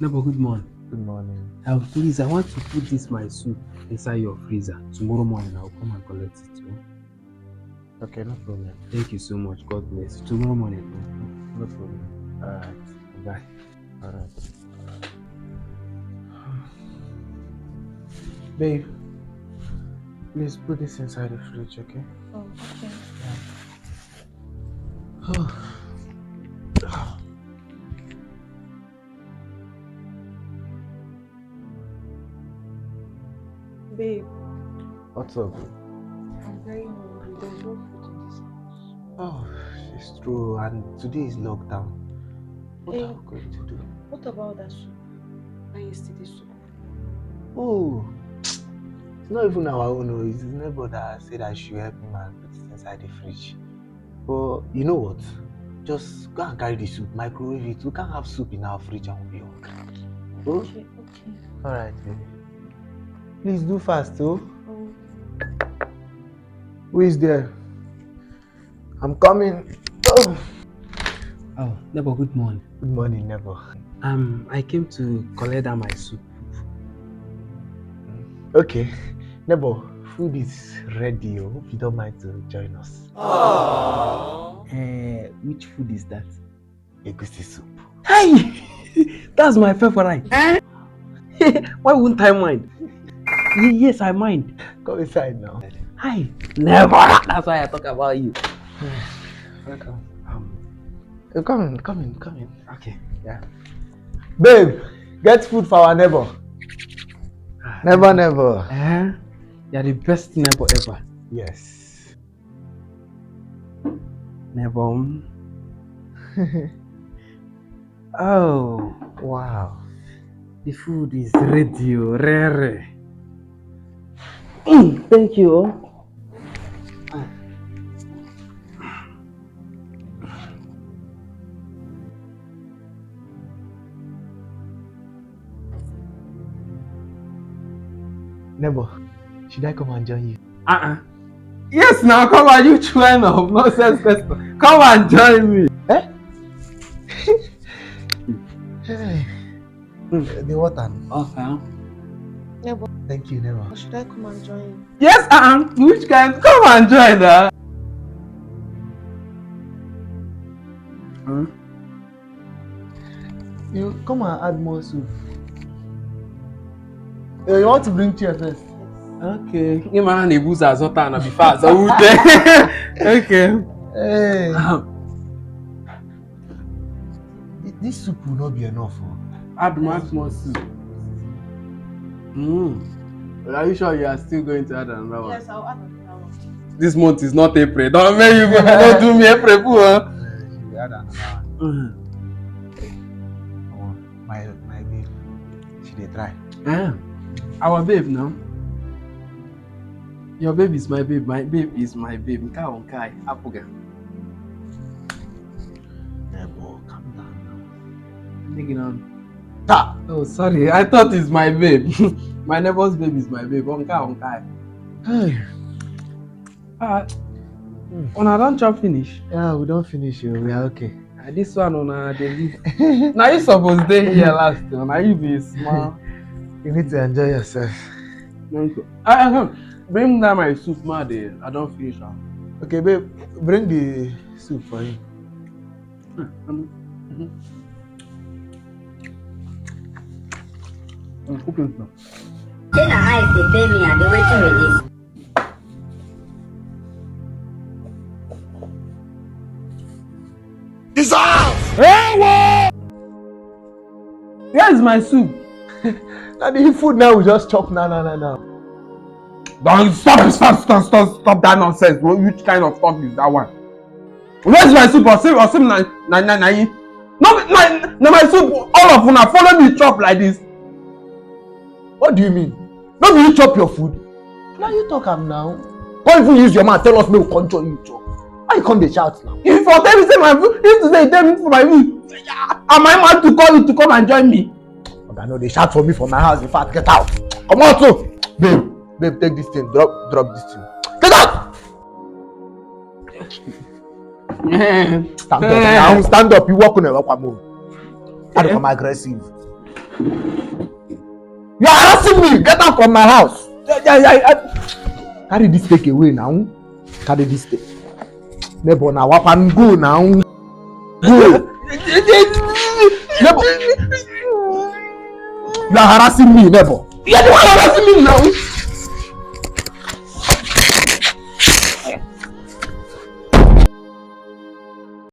Neighbor, good morning. Good morning. Please, I want to put this my soup inside your freezer. Tomorrow morning, I'll come and collect it. Okay, no problem. Thank you so much. God bless you. Tomorrow morning. No problem. Alright. Bye. Alright. Babe, please put this inside the fridge, okay? Oh, okay. Yeah. Babe, What's up? I'm very hungry. There's no food in this house. Oh, it's true, and today is lockdown. What Hey, are we going to do? what about that soup? That yesterday soup. Oh, it's not even our own. Oh, it's his neighbor that said I should help him and put it inside the fridge. But you know what? Just go and carry the soup, microwave it. We can't have soup in our fridge and we'll be hungry. Oh? Okay. Alright, baby. Please do fast, oh. Oh. Who is there? I'm coming. Oh, neighbor, good morning. Good morning, neighbor. I came to collect that my soup. Okay. Neighbor, food is ready. I hope you don't mind to join us. Which food is that? Egusi soup. Hey! That's my favorite. Why wouldn't I mind? Yes, I mind. Come inside now. Hi. Never. That's why I talk about you. Welcome. Come in. Okay. Yeah. Babe, get food for our neighbor. Never. You're the best neighbor ever. Yes. Neighbor. Oh, Wow. the food is ready, rare. Thank you. Neighbor, should I come and join you? Yes, now come on, you train of nonsense question. Come and join me. Hey. The water. Okay. Neighbor, Thank you, neighbor. should I come and join you? Yes, which kind? Come and join her. You come and add more soup. You want to bring chair first? Okay. You man the booze as hot and be fast. Okay. Hey. This soup will not be enough. Add much more soup. Are you sure you are still going to add another one? Yes, I'll add another one. This month is not April. Don't make you don't do me April fool, huh? You add another one. My babe, she dey try. Our babe now. Your babe is my babe. My babe is my babe. Kai, Apuga. Neighbor, calm down Take it on. now. Oh, sorry. I thought it's my babe. My neighbor's babe is my babe. Kai. Hey. Una don't chop finish. Yeah, we don't finish. We are okay. This one una dey leave. Now you supposed stay here last. Now you be small. You need to enjoy yourself. Bring down my soup, ma. I don't finish now. Okay, babe, bring the soup for him. I'm cooking now. Then I dey pay me and they waiting with this. Here's my soup. Now the food now we just chop now. Don't stop that nonsense. Which kind of talk is that one? Where's my soup? Or say na my soup. All of una follow me chop like this. What do you mean? Don't you chop your food? Now you talk am now. Don't even use your mouth. Tell us me we can't join you chop. Why you come dey shout now? If you tell me say my food, if today you tell me for my food, am I mad to call you to come and join me? I know they shout for me from my house. In fact, get out. Come on, too. Babe, take this thing. Drop this thing. Get out. Stand up. You walk on a walk move. I'm aggressive. You are harassing me. Get out from my house. Carry this take away now. Carry this take. Neighbor, now up and go now. Go. Neighbor. You are harassing me, neighbor. You are harassing me now.